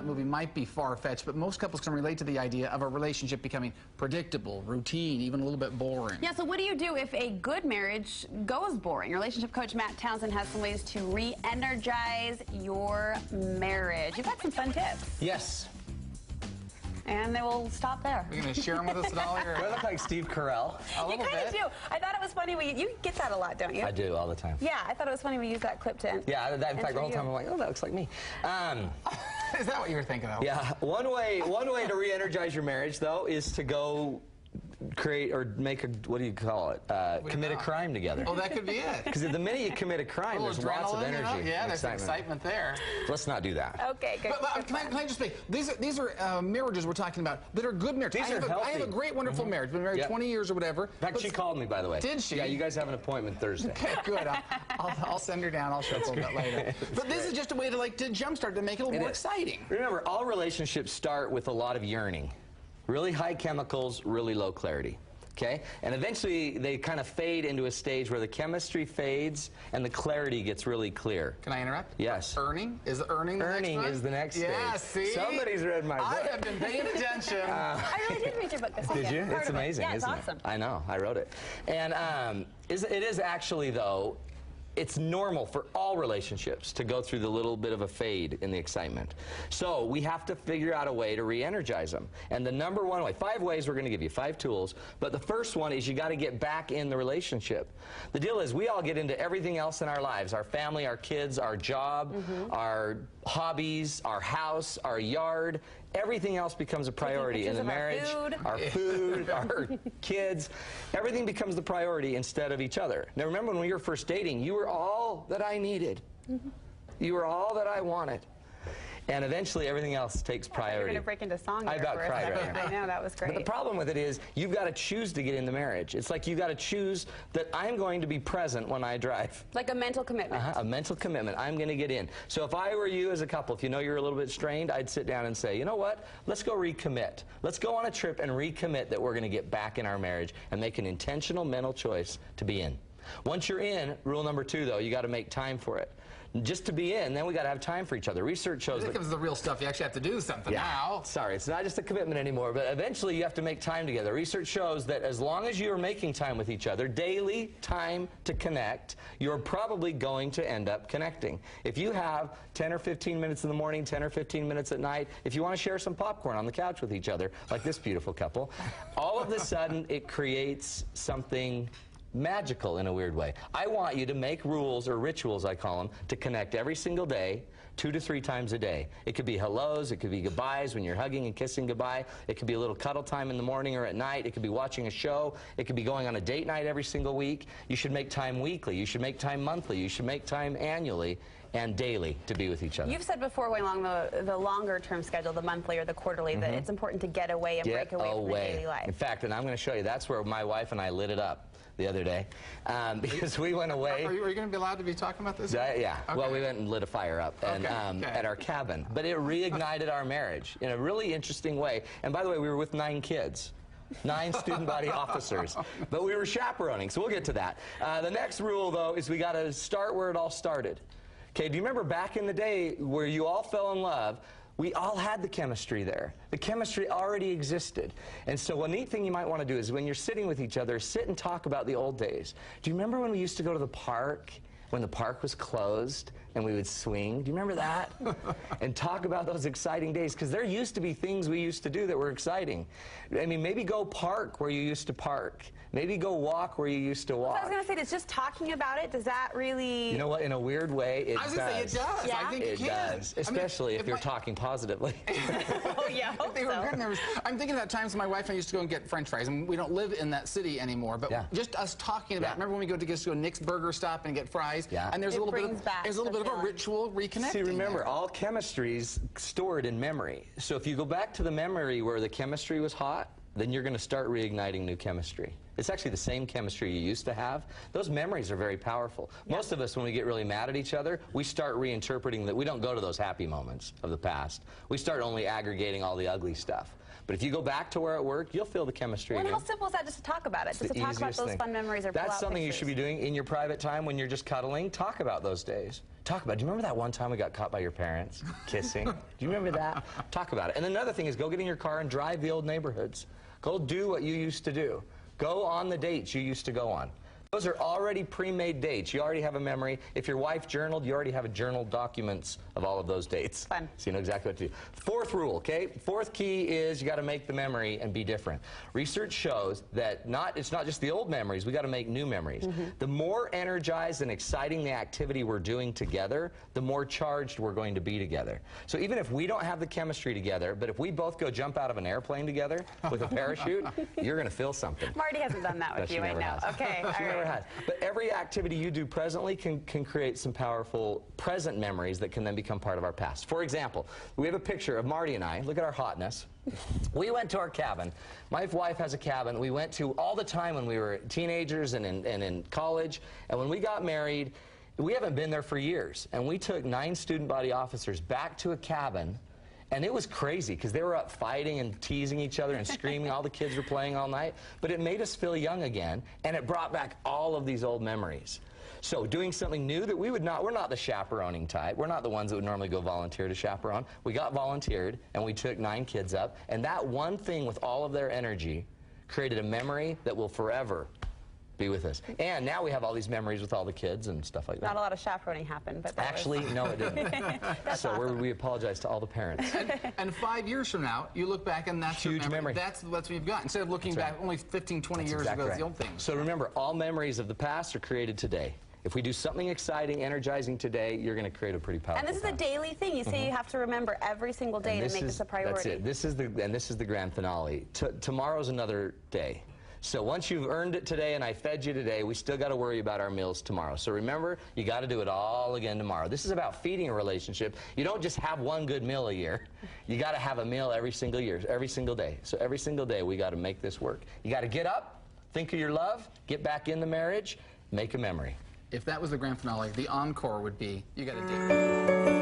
that movie might be far-fetched, but most couples can relate to the idea of a relationship becoming predictable, routine, even a little bit boring. Yeah, so what do you do if a good marriage goes boring? Relationship coach Matt Townsend has some ways to re-energize your marriage. You've got some fun tips. Yes. And then we'll stop there. You're going to share them with us at all? Do I look like Steve Carell? You kind of do. I thought it was funny. You get that a lot, don't you? I do, all the time. Yeah, I thought it was funny we used that clip to Yeah, in fact, the whole time I'm like, oh, that looks like me. Is that what you were thinking of? Yeah. One way to re-energize your marriage, though, is to go create or make a, what do you call it? Commit a crime together. Oh, that could be it. Because the minute you commit a crime, there's lots of energy. Yeah, there's excitement there. Let's not do that. Okay, good. But can I just say, these are marriages we're talking about that are good marriages. I have a great, wonderful marriage. Been married 20 years or whatever. In fact, she called me, by the way. Did she? Yeah, you guys have an appointment Thursday. Okay, good. I'll send her down. I'll show her that later. But this is just a way to jumpstart, to make it a little more exciting. Remember, all relationships start with a lot of yearning. Really high chemicals, really low clarity. Okay? And eventually they kind of fade into a stage where the chemistry fades and the clarity gets really clear. Can I interrupt? Yes. Earning? Is earning the next one? Earning is the next stage. Yeah, see? Somebody's read my book. I have been paying attention. I really did read your book this weekend. Did you? It's amazing, yeah, isn't it? awesome. I know. I wrote it. And it is actually, though, it's normal for all relationships to go through the little bit of a fade in the excitement. So we have to figure out a way to re-energize them. And the number one way, 5 ways we're going to give you, 5 tools, but the first one is you got to get back in the relationship. The deal is we all get into everything else in our lives, our family, our kids, our job, our hobbies, our house, our yard. Everything else becomes a priority in the marriage. Our food, our kids. Everything becomes the priority instead of each other. Now remember, when we were first dating, you were all that I needed. You were all that I wanted. And eventually everything else takes priority. You're going to break into song. I about cried right now. I know, that was great. But the problem with it is you've got to choose to get in the marriage. It's like you've got to choose that I'm going to be present when I drive. Like a mental commitment. A mental commitment. I'm going to get in. So if I were you as a couple, if you know you're a little bit strained, I'd sit down and say, you know what? Let's go recommit. Let's go on a trip and recommit that we're going to get back in our marriage and make an intentional mental choice to be in. Once you're in, rule number 2, though, you got to make time for it. Just to be in, then we got to have time for each other. Research shows that comes the real stuff. You actually have to do something now. Sorry, it's not just a commitment anymore, but eventually you have to make time together. Research shows that as long as you're making time with each other, daily time to connect, you're probably going to end up connecting. If you have 10 or 15 minutes in the morning, 10 or 15 minutes at night, if you want to share some popcorn on the couch with each other, like this beautiful couple, all of a sudden it creates something magical in a weird way. I want you to make rules, or rituals I call them, to connect every single day, 2 to 3 times a day. It could be hellos, it could be goodbyes when you're hugging and kissing goodbye, it could be a little cuddle time in the morning or at night, it could be watching a show, it could be going on a date night every single week. You should make time weekly, you should make time monthly, you should make time annually and daily to be with each other. You've said before, way along the longer term schedule, the monthly or the quarterly, that it's important to get away and break away from the daily life. In fact, and I'm going to show you, that's where my wife and I lit it up the other day, because we went away. Are you going to be allowed to be talking about this? Yeah. Okay. Well, we went and lit a fire up and, at our cabin. But it reignited our marriage in a really interesting way. And by the way, we were with 9 kids. 9 student body officers. But we were chaperoning, so we'll get to that. The next rule, though, is we got to start where it all started. Okay, do you remember back in the day where you all fell in love? We all had the chemistry there. The chemistry already existed. And so a neat thing you might want to do is when you're sitting with each other, sit and talk about the old days. Do you remember when we used to go to the park, when the park was closed, and we would swing? Do you remember that? And talk about those exciting days, because there used to be things we used to do that were exciting. I mean, maybe go park where you used to park. Maybe go walk where you used to walk. I was going to say, does just talking about it, does that really... You know what, in a weird way, it does. I was going to say, it does. Yeah? I think it does, especially if you're talking positively. Oh, yeah, I hope so. I'm thinking about times my wife and I used to go and get French fries, and we don't live in that city anymore, but just us talking about, remember when we go to Nick's Burger Stop and get fries? Yeah. And there's a little bit of a ritual reconnecting. See, remember, all chemistry's stored in memory. So if you go back to the memory where the chemistry was hot, then you're going to start reigniting new chemistry. It's actually the same chemistry you used to have. Those memories are very powerful. Yeah. Most of us, when we get really mad at each other, we start reinterpreting that. We don't go to those happy moments of the past. We start only aggregating all the ugly stuff. But if you go back to where it worked, you'll feel the chemistry again. How simple is that just to talk about it? Just to talk about those fun memories or pull out That's something pictures. you should be doing in your private time when you're just cuddling. Talk about those days. Talk about it. Do you remember that one time we got caught by your parents kissing? Do you remember that? Talk about it. And another thing is go get in your car and drive the old neighborhoods. Go do what you used to do. Go on the dates you used to go on. Those are already pre-made dates. You already have a memory. If your wife journaled, you already have a journal documents of all of those dates. Fun. So you know exactly what to do. Fourth rule, okay? Fourth key is you got to make the memory and be different. Research shows that it's not just the old memories. We got to make new memories. The more energized and exciting the activity we're doing together, the more charged we're going to be together. So even if we don't have the chemistry together, but if we both go jump out of an airplane together with a parachute, you're going to feel something. Marty hasn't done that with you, I know. Okay, all right. But every activity you do presently can create some powerful present memories that can then become part of our past. For example, we have a picture of Marty and I. Look at our hotness. We went to our cabin. My wife has a cabin we went to all the time when we were teenagers and in college. And when we got married, we haven't been there for years. And we took 9 student body officers back to a cabin. And it was crazy because they were up fighting and teasing each other and screaming. All the kids were playing all night. But it made us feel young again, and it brought back all of these old memories. So doing something new that we're not the chaperoning type. We're not the ones that would normally go volunteer to chaperone. We got volunteered, and we took 9 kids up. And that one thing with all of their energy created a memory that will forever be with us. And now we have all these memories with all the kids and stuff like that. Not a lot of chaperoning happened, but actually, no, it didn't. So awesome. we apologize to all the parents. And 5 years from now, you look back and that's huge your memory. That's what you've got. Instead of looking back only 15, 20 years ago, it's the old things. So remember, all memories of the past are created today. If we do something exciting, energizing today, you're going to create a pretty powerful And this is a daily thing. You say you have to remember every single day to make this a priority. That's it. This is the grand finale. Tomorrow's another day. So once you've earned it today and I fed you today, we still got to worry about our meals tomorrow. So remember, you got to do it all again tomorrow. This is about feeding a relationship. You don't just have one good meal a year. You got to have a meal every single year, every single day. So every single day we got to make this work. You got to get up, think of your love, get back in the marriage, make a memory. If that was the grand finale, the encore would be, you got to date.